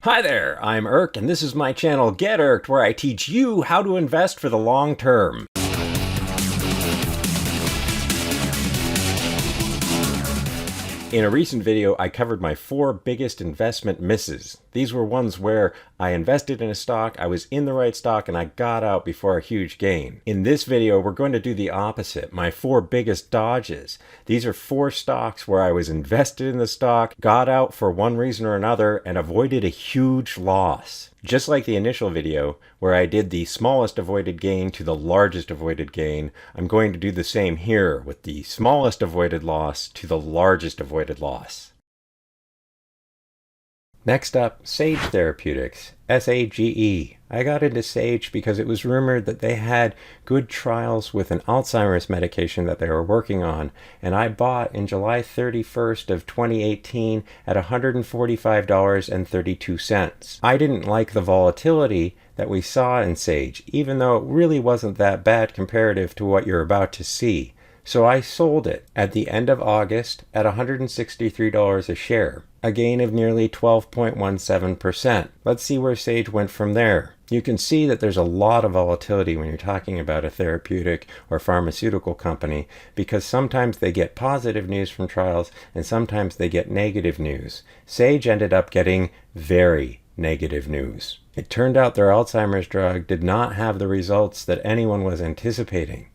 Hi there, I'm Irked, and this is my channel Get Irked, where I teach you how to invest for the long term. In a recent video, I covered my 4 biggest investment misses. These were ones where I invested in a stock, I was in the right stock, and I got out before a huge gain. In this video, we're going to do the opposite, my 4 biggest dodges. These are 4 stocks where I was invested in the stock, got out for one reason or another, and avoided a huge loss. Just like the initial video, where I did the smallest avoided gain to the largest avoided gain, I'm going to do the same here with the smallest avoided loss to the largest avoided loss. Next up, Sage Therapeutics, SAGE. I got into Sage because it was rumored that they had good trials with an Alzheimer's medication that they were working on, and I bought in July 31st of 2018 at $145.32. I didn't like the volatility that we saw in Sage, even though it really wasn't that bad comparative to what you're about to see. So I sold it at the end of August at $163 a share, a gain of nearly 12.17%. Let's see where Sage went from there. You can see that there's a lot of volatility when you're talking about a therapeutic or pharmaceutical company, because sometimes they get positive news from trials and sometimes they get negative news. Sage ended up getting very negative news. It turned out their Alzheimer's drug did not have the results that anyone was anticipating.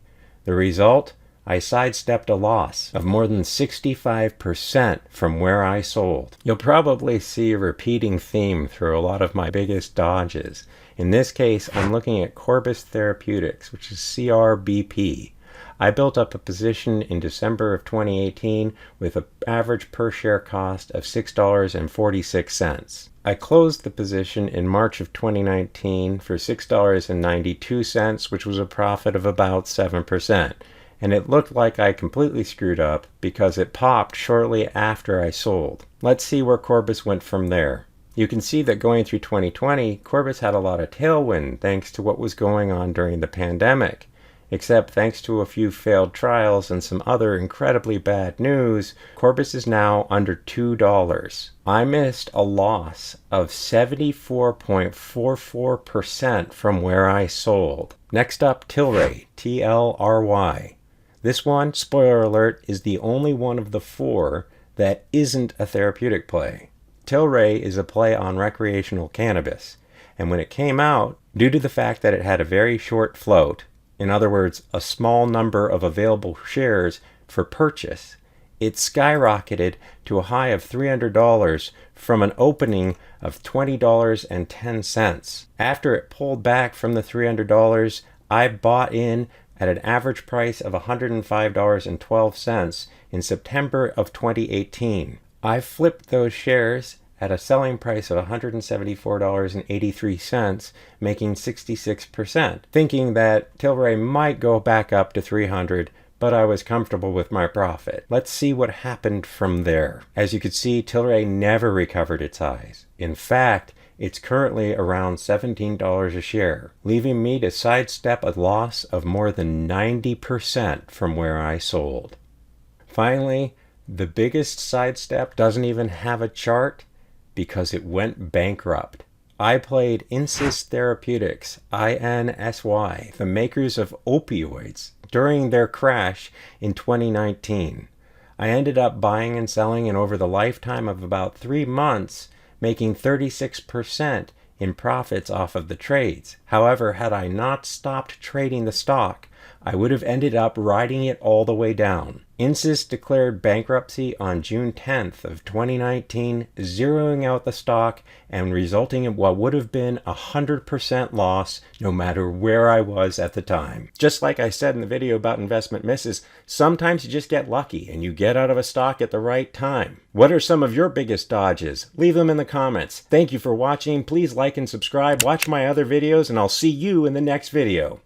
The result? I sidestepped a loss of more than 65% from where I sold. You'll probably see a repeating theme through a lot of my biggest dodges. In this case, I'm looking at Corbus Therapeutics, which is CRBP. I built up a position in December of 2018 with an average per share cost of $6.46. I closed the position in March of 2019 for $6.92, which was a profit of about 7%. And it looked like I completely screwed up because it popped shortly after I sold. Let's see where Corbus went from there. You can see that going through 2020, Corbus had a lot of tailwind thanks to what was going on during the pandemic. Except thanks to a few failed trials and some other incredibly bad news, Corbus is now under $2. I missed a loss of 74.44% from where I sold. Next up, Tilray, TLRY. This one, spoiler alert, is the only one of the 4 that isn't a therapeutic play. Tilray is a play on recreational cannabis, and when it came out, due to the fact that it had a very short float, in other words, a small number of available shares for purchase, it skyrocketed to a high of $300 from an opening of $20.10. After it pulled back from the $300, I bought in at an average price of $105.12 in September of 2018. I flipped those shares at a selling price of $174.83, making 66%, thinking that Tilray might go back up to $300, but I was comfortable with my profit. Let's see what happened from there. As you can see, Tilray never recovered its highs. In fact, it's currently around $17 a share, leaving me to sidestep a loss of more than 90% from where I sold. Finally, the biggest sidestep doesn't even have a chart because it went bankrupt. I played Insys Therapeutics, INSY, the makers of opioids, during their crash in 2019. I ended up buying and selling, and over the lifetime of about 3 months, making 36% in profits off of the trades. However, had I not stopped trading the stock, I would have ended up riding it all the way down. Insys declared bankruptcy on June 10th of 2019, zeroing out the stock and resulting in what would have been 100% loss no matter where I was at the time. Just like I said in the video about investment misses, sometimes you just get lucky and you get out of a stock at the right time. What are some of your biggest dodges? Leave them in the comments. Thank you for watching. Please like and subscribe, watch my other videos, and I'll see you in the next video.